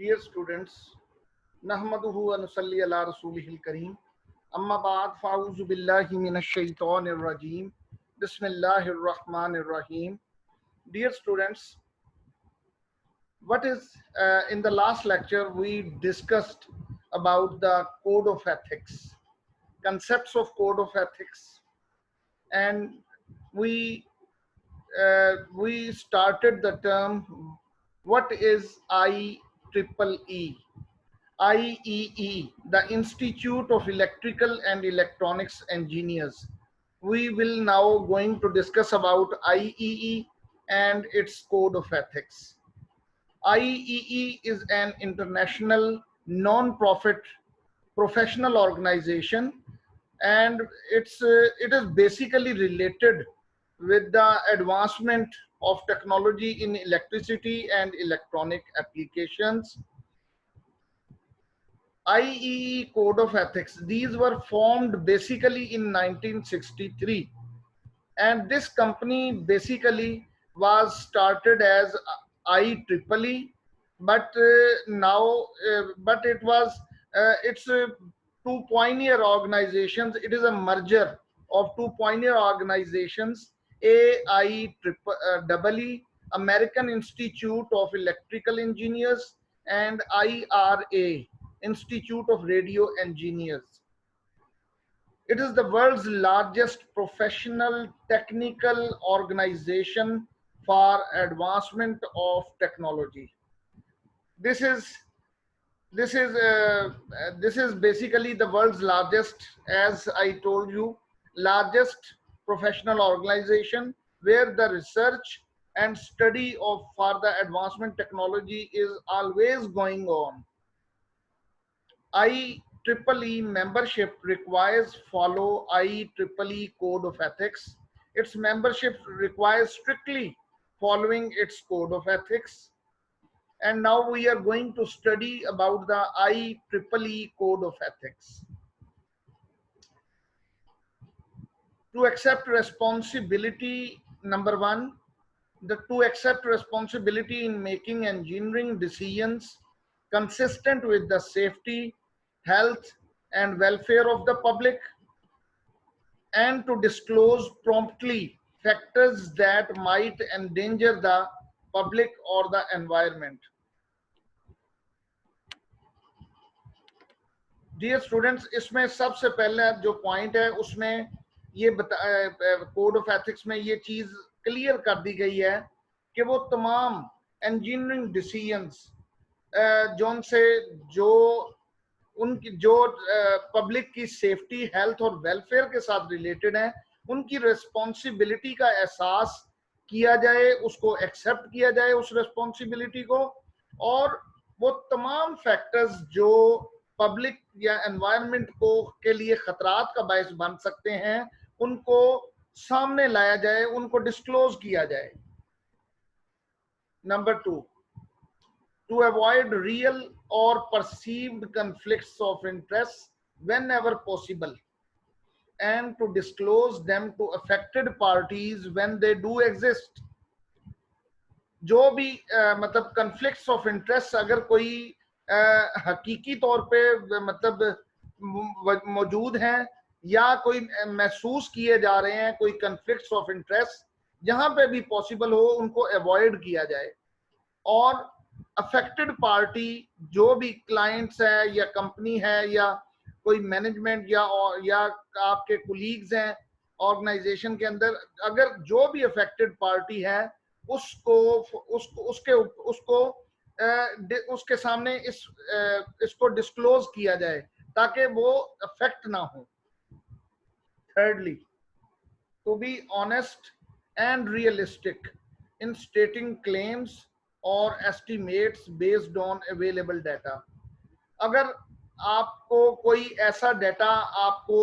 Dear students, नहमदुहु व नुसल्ली अला रसूलिहिल करीम, अम्मा बाद फ़ाऊज़ु बिल्लाहि मिनश शैतानिर रजीम, बिस्मिल्लाहिर रहमानिर रहीम. Dear students, in the last lecture we discussed about the code of ethics, concepts of code of ethics, and we started the term what is IEEE. IEE, the Institute of Electrical and Electronics Engineers. We will now going to discuss about IEE and its code of ethics. IEE is an international non-profit professional organization, and it is basically related with the advancement of technology in electricity and electronic applications. IEE Code of Ethics, these were formed basically in 1963, and this company basically was started as IEEE, but it's two pioneer organizations. It is a merger of two pioneer organizations, AIEEE, American Institute of Electrical Engineers, and IRA, Institute of Radio Engineers. It is the world's largest professional technical organization for advancement of technology. This is this is uh, this is basically the world's largest, as I told you, largest professional organization where the research and study of for the advancement technology is always going on. IEEE membership requires follow IEEE Code of Ethics. Its membership requires strictly following its Code of Ethics. And now we are going to study about the IEEE Code of Ethics. To accept responsibility, number one, to accept responsibility in making engineering decisions consistent with the safety, health, and welfare of the public, and to disclose promptly factors that might endanger the public or the environment. Dear students, इसमें सबसे पहले जो point है उसमें ये code of ethics में ये चीज क्लियर कर दी गई है कि वो तमाम इंजीनियरिंग डिसीजंस जोन से जो उनकी जो पब्लिक की सेफ्टी, हेल्थ और वेलफेयर के साथ रिलेटेड हैं, उनकी रिस्पॉन्सिबिलिटी का एहसास किया जाए, उसको एक्सेप्ट किया जाए उस रिस्पॉन्सिबिलिटी को, और वो तमाम फैक्टर्स जो पब्लिक या एनवायरनमेंट को के लिए खतरात का बायस बन सकते हैं उनको सामने लाया जाए, उनको डिस्क्लोज किया जाए. Number two, to avoid real or perceived conflicts of interest whenever possible, and to disclose them to affected parties when they do exist. जो भी मतलब conflicts of interest अगर कोई हकीकी तौर पे मतलब मौजूद हैं या कोई महसूस किए जा रहे हैं, कोई conflicts of interest जहां पे भी पॉसिबल हो उनको अवॉइड किया जाए, और अफेक्टेड पार्टी जो भी क्लाइंट्स है या कंपनी है या कोई मैनेजमेंट या आपके कुलीग्स हैं ऑर्गेनाइजेशन के अंदर, अगर जो भी अफेक्टेड पार्टी है उसके सामने इसको डिस्क्लोज किया जाए ताकि वो अफेक्ट ना हो. Thirdly, to be honest and realistic in stating claims or estimates based on available data. अगर आपको कोई ऐसा डाटा आपको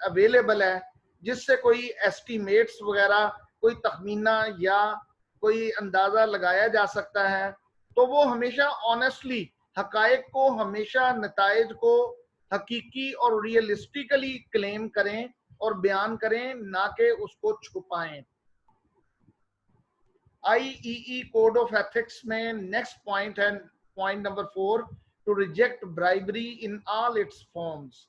अवेलेबल है जिससे कोई एस्टिमेट्स वगैरह, कोई तखमीना या कोई अंदाजा लगाया जा सकता है, तो वो हमेशा ऑनेस्टली हकायक को, हमेशा नताइज को हकीकी और रियलिस्टिकली क्लेम करें और बयान करें, ना कि उसको छुपाएं. IEE कोड ऑफ एथिक्स में नेक्स्ट पॉइंट है point number 4, to reject bribery in all its forms.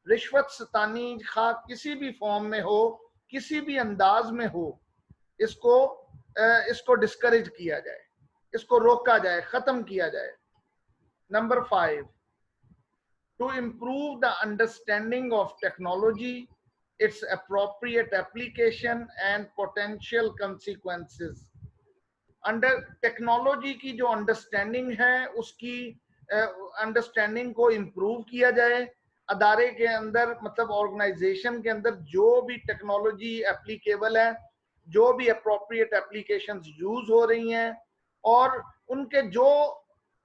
रिश्वत सतानी खा किसी भी फॉर्म में हो, किसी भी अंदाज में हो, इसको डिस्करेज किया जाए, इसको रोका जाए, खत्म किया जाए। Number 5, to improve the understanding of technology, its appropriate application and potential consequences। Under technology की जो अंडरस्टैंडिंग है, उसकी अंडरस्टैंडिंग को इम्प्रूव किया जाए। अदारे के अंदर, मतलब ऑर्गेनाइजेशन के अंदर जो भी टेक्नोलॉजी एप्लीकेबल है, जो भी अप्रोप्रिएट एप्लीकेशंस यूज हो रही हैं, और उनके जो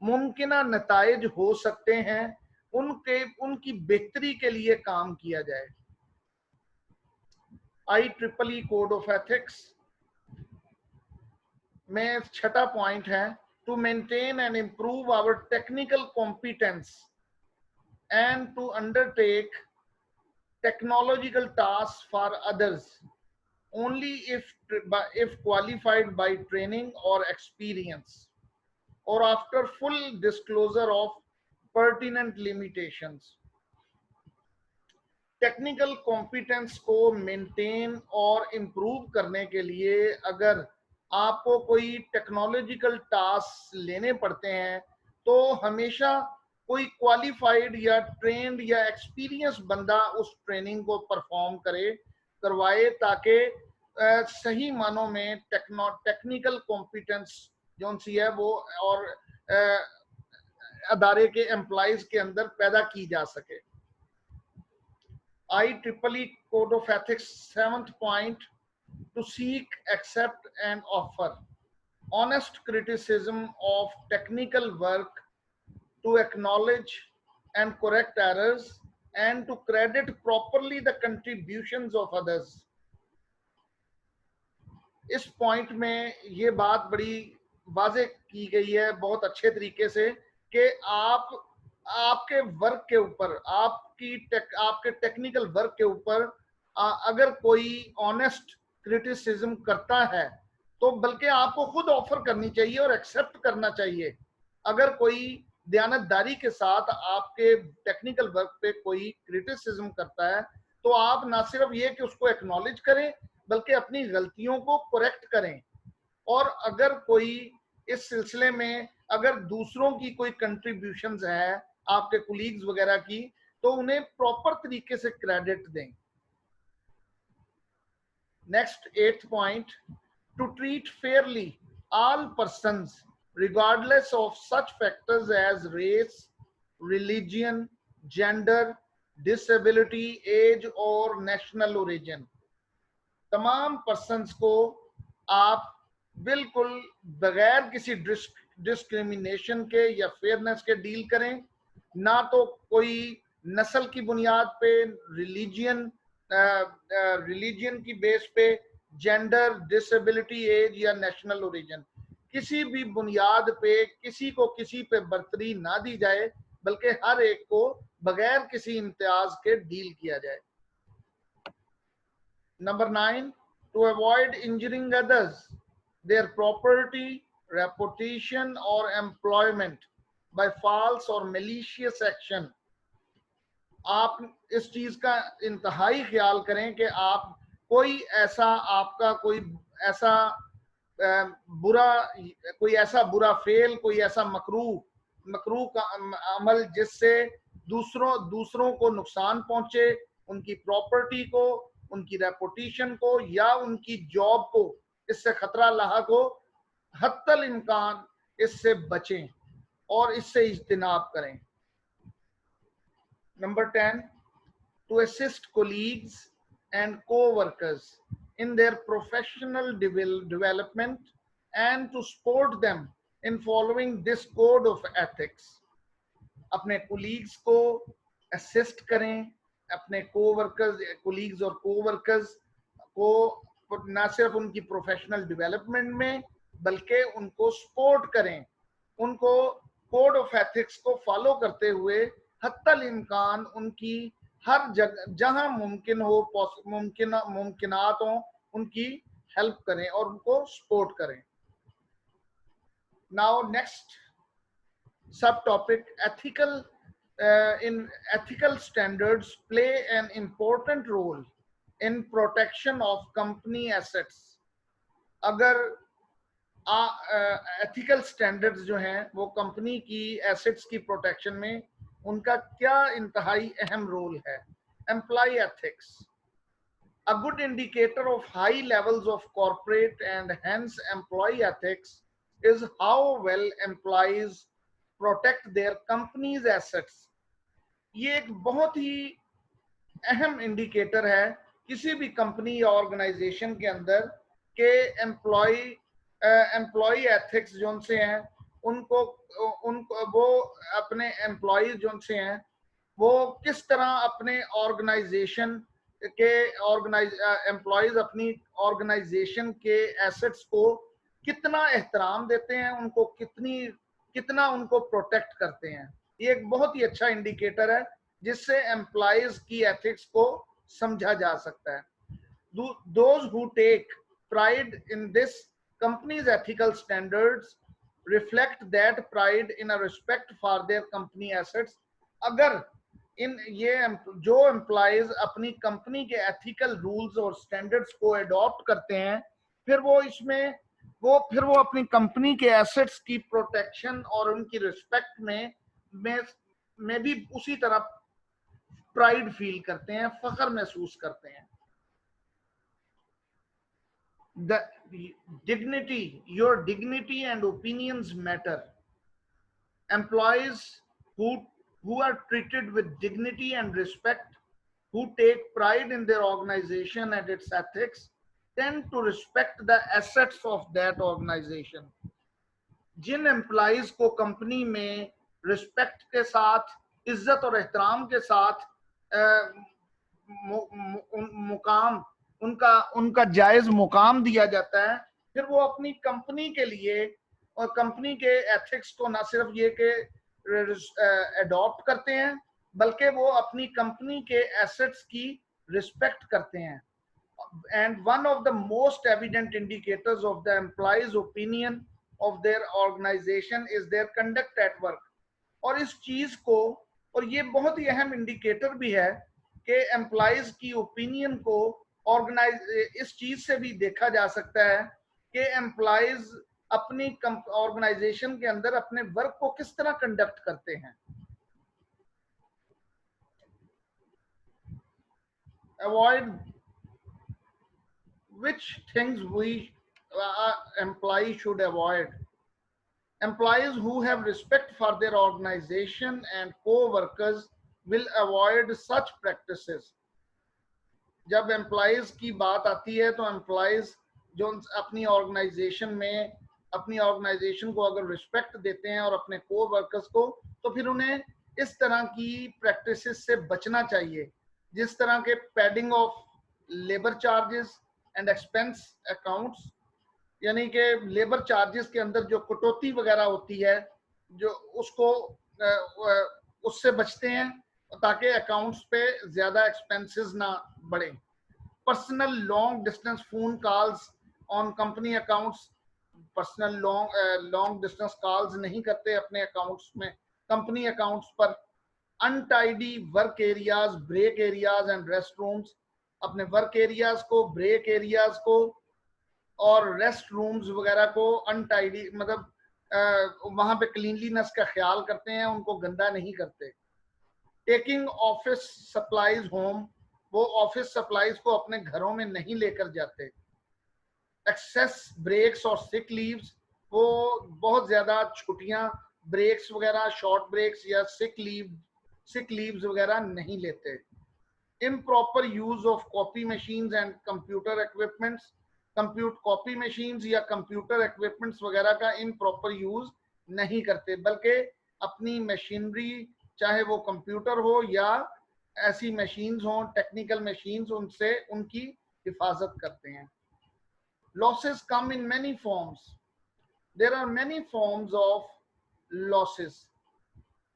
मुमकिना नताइज हो सकते हैं, उनकी बेहतरी के लिए काम किया जाए। IEEE कोड ऑफ एथिक्स में छठा पॉइंट है, to maintain and improve our technical competence and to undertake technological task for others only if qualified by training or experience, or after full disclosure of pertinent limitations। Technical competence को maintain और improve करने के लिए अगर आपको कोई technological task लेने पड़ते हैं, तो हमेशा कोई क्वालिफाइड या ट्रेंड या एक्सपीरियंस बंदा उस ट्रेनिंग को परफॉर्म करवाए, ताकि सही मानों में टेक्निकल कॉम्पिटेंस जो सी है वो और अदारे के एम्प्लॉइज के अंदर पैदा की जा सके। IEEE Code of Ethics 7th point, to seek, accept and offer honest criticism of technical work, to acknowledge and correct errors, and to credit properly the contributions of others। इस पॉइंट में ये बात बड़ी वाज़ेह की गई है बहुत अच्छे तरीके से कि आपके वर्क के ऊपर, आपके टेक्निकल वर्क के ऊपर अगर कोई ऑनेस्ट क्रिटिसिज्म करता है, तो बल्कि आपको खुद ऑफर करनी चाहिए और एक्सेप्ट करना चाहिए। अगर कोई दयानतदारी के साथ आपके टेक्निकल वर्क पे कोई क्रिटिसिज्म करता है, तो आप ना सिर्फ ये कि उसको एक्नॉलेज करें, बल्कि अपनी गलतियों को करेक्ट करें। और अगर कोई इस सिलसिले में अगर दूसरों की कोई कंट्रीब्यूशंस है, आपके कुलीग्स वगैरह की, तो उन्हें प्रॉपर तरीके से क्रेडिट दें। Next 8th point, to treat fairly all persons regardless of such factors as race, religion, gender, disability, age और national origin। तमाम पर्सन्स को आप बिल्कुल बगैर किसी डिस्क्रिमिनेशन के या फेयरनेस के डील करें। ना तो कोई नस्ल की बुनियाद पे, रिलीजन की बेस पे, जेंडर, डिसेबिलिटी, एज या नेशनल ओरिजिन, किसी भी बुनियाद पे किसी को किसी पे बर्तरी ना दी जाए, बल्कि हर एक को बगैर किसी इम्तियाज के डील किया जाए। Number 9, to avoid injuring others, their property, reputation or employment by false or malicious action। आप इस चीज का इंतहाई ख्याल करें कि आप कोई ऐसा बुरा फेल, कोई ऐसा मकरू का अमल जिससे दूसरों को नुकसान पहुंचे, उनकी प्रॉपर्टी को, उनकी रेपुटेशन को या उनकी जॉब को इससे खतरा लाहक हो, हत्तल इम्कान इससे बचें और इससे इज्तिनाब करें। Number 10, to assist colleagues and co-workers in their professional development and to support them in following this code of ethics। अपने colleagues को assist करें, अपने कोलीग्स और कोवर्कर्स को न सिर्फ उनकी प्रोफेशनल डेवलपमेंट में, बल्कि उनको सपोर्ट करें, उनको कोड ऑफ एथिक्स को फॉलो करते हुए हत्तल इम्कान उनकी हर जगह जहां मुमकिन हो, मुमकिनात हो, उनकी हेल्प करें और उनको सपोर्ट करें। Now next Subtopic: ethical standards play an important role in protection of company assets. अगर एथिकल स्टैंडर्ड्स जो हैं वो कंपनी की एसेट्स की प्रोटेक्शन में उनका क्या इंतहाई अहम रोल है. Employ ethics: a good indicator of high levels of corporate and hence employee ethics is how well employees protect their company's assets. ये एक बहुत ही अहम इंडिकेटर है किसी भी कंपनी या ऑर्गेनाइजेशन के अंदर के एम्प्लॉय एथिक्स जो से हैं उनको उनको वो अपने एम्प्लॉय जो से हैं वो किस तरह अपने ऑर्गेनाइजेशन के एम्प्लॉयज अपनी ऑर्गेनाइजेशन के एसेट्स को कितना एहतराम देते हैं, उनको कितना उनको प्रोटेक्ट करते हैं. ये एक बहुत ही अच्छा इंडिकेटर है जिससे एम्प्लॉयज की एथिक्स को समझा जा सकता है. Those who take pride in this company's ethical standards reflect that pride in a respect for their company assets. अगर इन ये जो एम्प्लॉयज अपनी कंपनी के एथिकल रूल्स और स्टैंडर्ड्स को अडॉप्ट करते हैं फिर वो इसमें फिर वो अपनी कंपनी के एसेट्स की प्रोटेक्शन और उनकी रिस्पेक्ट में भी उसी तरह प्राइड फील करते हैं, फख्र महसूस करते हैं. Your dignity and opinions matter. Employees who are treated with dignity and respect, who take pride in their organization and its ethics, tend to respect the assets of that organization. जिन employees को company में respect के साथ, इज्जत और एहतराम के साथ मुकाम उनका जायज मुकाम दिया जाता है, फिर वो अपनी कंपनी के लिए और कंपनी के एथिक्स को ना सिर्फ ये कि अडॉप्ट करते हैं बल्कि वो अपनी कंपनी के एसेट्स की रिस्पेक्ट करते हैं. And one of the most evident indicators of the employees' opinion of their organization is their conduct at work. और इस चीज को, और ये बहुत ही अहम इंडिकेटर भी है कि एम्प्लॉयज की ओपिनियन को इस चीज से भी देखा जा सकता है कि एम्प्लॉयज अपनी ऑर्गेनाइजेशन के अंदर अपने वर्क को किस तरह कंडक्ट करते हैं. Avoid which things employees should avoid. Employees who have respect for their organization and co-workers will avoid such practices. जब एम्प्लॉयज की बात आती है तो एम्प्लॉयज जो अपनी ऑर्गेनाइजेशन में अपनी ऑर्गेनाइजेशन को अगर रिस्पेक्ट देते हैं और अपने को वर्कर्स को, तो फिर उन्हें इस तरह की प्रैक्टिसेस से बचना चाहिए जिस तरह के padding of labour charges and expense accounts, यानी कि लेबर चार्जेस के अंदर जो कटौती वगैरह होती है जो उससे बचते हैं ताकि अकाउंट्स पे ज्यादा एक्सपेंसेस ना बढ़े. Personal long distance phone calls on company accounts, personal long distance calls नहीं करते अपने अकाउंट्स में, कंपनी अकाउंट्स पर. Untidy work areas, break areas and rest rooms, अपने वर्क एरियाज को, ब्रेक एरियाज को और रेस्ट रूम्स वगैरह को अनटाइडी मतलब वहां पे क्लीनलीनेस का ख्याल करते हैं, उनको गंदा नहीं करते. टेकिंग ऑफिस सप्लाईज होम, वो ऑफिस सप्लाईज को अपने घरों में नहीं लेकर जाते. एक्सेस ब्रेक्स और सिक लीव्स, वो बहुत ज्यादा छुट्टियां, ब्रेक्स वगैरह, शॉर्ट ब्रेक्स या सिक लीव्स वगैरह नहीं लेते. improper use of copy machines and computer equipments, copy machines या कंप्यूटर इक्विपमेंट्स वगैरह का improper यूज नहीं करते बल्कि अपनी मशीनरी चाहे वो कंप्यूटर हो या ऐसी मशीन्स हो, टेक्निकल मशीन्स, उनसे उनकी हिफाजत करते हैं. losses come in many forms. There are many forms of losses.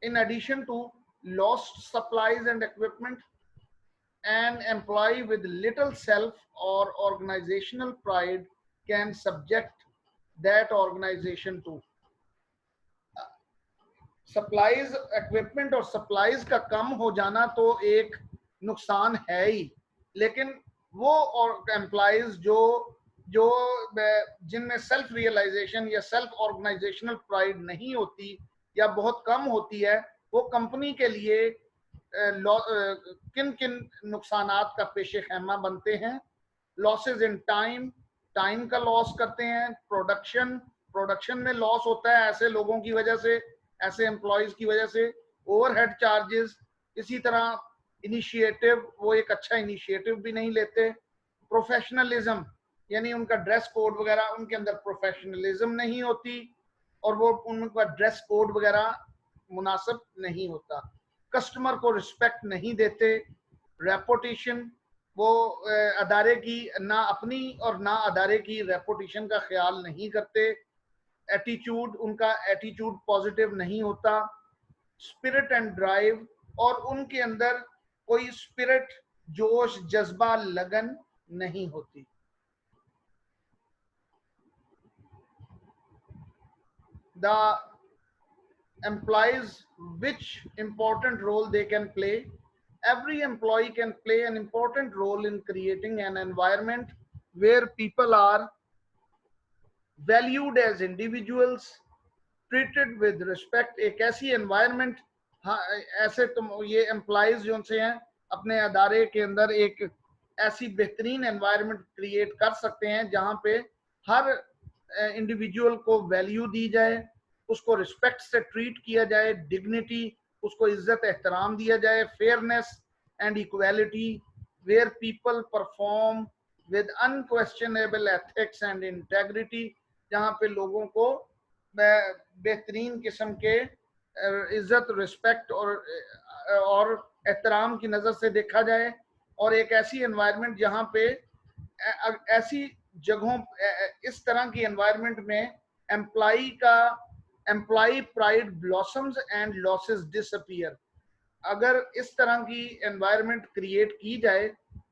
In addition to lost supplies and equipment, an employee with little self or organizational pride can subject that organization to. Supplies, equipment और supplies का कम हो जाना तो एक नुकसान है ही, लेकिन वो और एम्प्लॉइज जो जो जिनमें सेल्फ रियलाइजेशन या सेल्फ ऑर्गेनाइजेशनल प्राइड नहीं होती या बहुत कम होती है, वो कंपनी के लिए किन किन नुकसानात का पेशे खैमा बनते हैं। लॉसेज इन टाइम, टाइम का लॉस करते हैं। प्रोडक्शन, प्रोडक्शन में लॉस होता है ऐसे लोगों की वजह से, ऐसे एम्प्लॉयज की वजह से। ओवरहेड चार्जेस, इसी तरह इनिशिएटिव, वो एक अच्छा इनिशिएटिव भी नहीं लेते। प्रोफेशनलिज्म, यानी उनका ड्रेस कोड वगैरह, उनके अंदर प्रोफेशनलिज्म नहीं होती और वो उनका ड्रेस कोड वगैरह मुनासिब नहीं होता। कस्टमर को रिस्पेक्ट नहीं देते। रेपुटेशन, वो अदारे की ना अपनी और ना अदारे की रेपुटेशन का ख्याल नहीं करते। एटीट्यूड, उनका एटीट्यूड पॉजिटिव नहीं होता। स्पिरिट एंड ड्राइव, और उनके अंदर कोई स्पिरिट, जोश, जज्बा, लगन नहीं होती। The employees, which important role they can play? Every employee can play an important role in creating an environment where people are valued as individuals, treated with respect। एक ऐसी environment, हाँ, ऐसे तुम ये एम्प्लॉयज जो से हैं अपने अदारे के अंदर एक ऐसी बेहतरीन एनवायरनमेंट क्रिएट कर सकते हैं जहां पे हर इंडिविजुअल को वैल्यू दी जाए, उसको रिस्पेक्ट से ट्रीट किया जाए, डिग्निटी, उसको इज्जत एहतराम दिया जाए, fairness and equality, where people perform with unquestionable ethics and integrity, जहाँ पे लोगों को बेहतरीन किस्म के इज्जत, रिस्पेक्ट और एहतराम की नज़र से देखा जाए। और एक ऐसी एनवायरनमेंट जहाँ पे ऐसी जगहों, इस तरह की एनवायरनमेंट में employee pride blossoms and losses disappear. अगर इस तरह की एनवायरनमेंट क्रिएट की जाए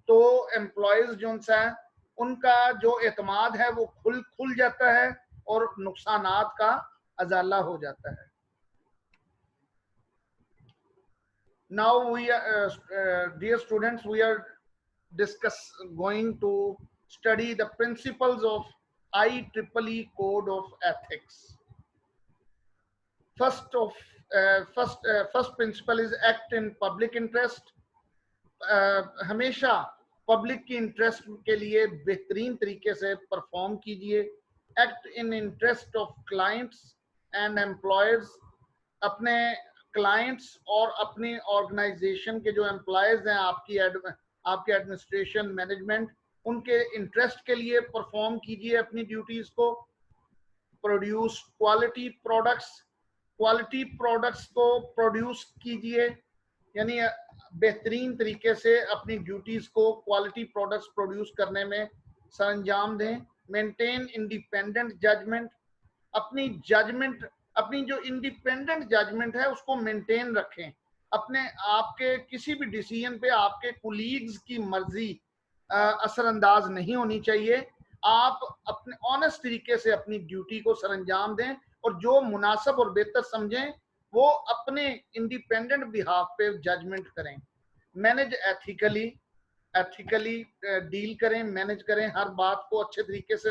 तो एम्प्लॉयज जो सा उनका जो एतमाद है वो खुल खुल जाता है और नुकसानात का अजाला हो जाता है। Now we are, dear students, we are going to study the principles of IEEE Code of Ethics. First principle is act in public interest. हमेशा पब्लिक की इंटरेस्ट के लिए बेहतरीन तरीके से परफॉर्म कीजिए। Act in interest of clients and employers, अपने clients और अपनी ऑर्गेनाइजेशन के जो एम्प्लॉयज हैं, आपके एडमिनिस्ट्रेशन, मैनेजमेंट, उनके इंटरेस्ट के लिए परफॉर्म कीजिए अपनी ड्यूटीज को। Produce quality products, quality products को प्रोड्यूस कीजिए, यानी बेहतरीन तरीके से अपनी ड्यूटीज को क्वालिटी प्रोडक्ट्स प्रोड्यूस करने में सरंजाम दें। मेंटेन इंडिपेंडेंट जजमेंट, अपनी जजमेंट, अपनी जो इंडिपेंडेंट जजमेंट है उसको मेंटेन रखें। अपने आपके किसी भी डिसीजन पे आपके कुलीग्स की मर्जी असरअंदाज नहीं होनी चाहिए। आप अपने ऑनेस्ट तरीके से अपनी ड्यूटी को सरंजाम दें और जो मुनासिब और बेहतर समझें वो अपने इंडिपेंडेंट बिहाफ पे जजमेंट करें। मैनेज एथिकली, एथिकली डील करें, मैनेज करें, हर बात को अच्छे तरीके से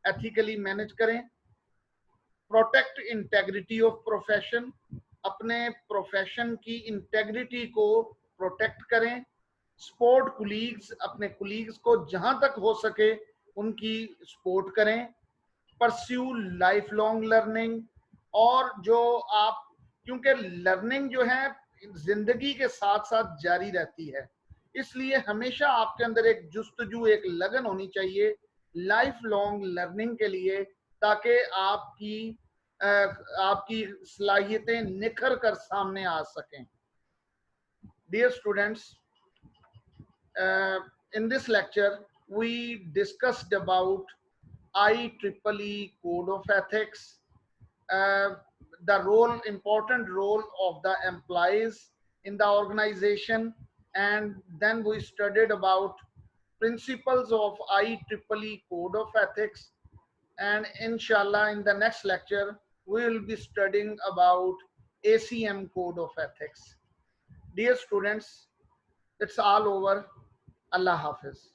एथिकली मैनेज करें। प्रोटेक्ट इंटेग्रिटी ऑफ प्रोफेशन, अपने प्रोफेशन की इंटेग्रिटी को प्रोटेक्ट करें। सपोर्ट कुलीग्स, अपने कुलीग्स को जहां तक हो सके उनकी सपोर्ट करें। परस्यू लाइफ लॉन्ग लर्निंग, और जो आप, क्योंकि लर्निंग जो है जिंदगी के साथ साथ जारी रहती है, इसलिए हमेशा आपके अंदर एक जुस्तजू, एक लगन होनी चाहिए लाइफ लॉन्ग लर्निंग के लिए, ताकि आपकी सलाहियतें निखर कर सामने आ सकें। Dear students, in this lecture we discussed about IEEE Code of Ethics, the important role of the employees in the organization, and then we studied about principles of IEEE Code of Ethics. And inshallah in the next lecture we will be studying about ACM code of ethics. Dear students, it's all over. Allah Hafiz.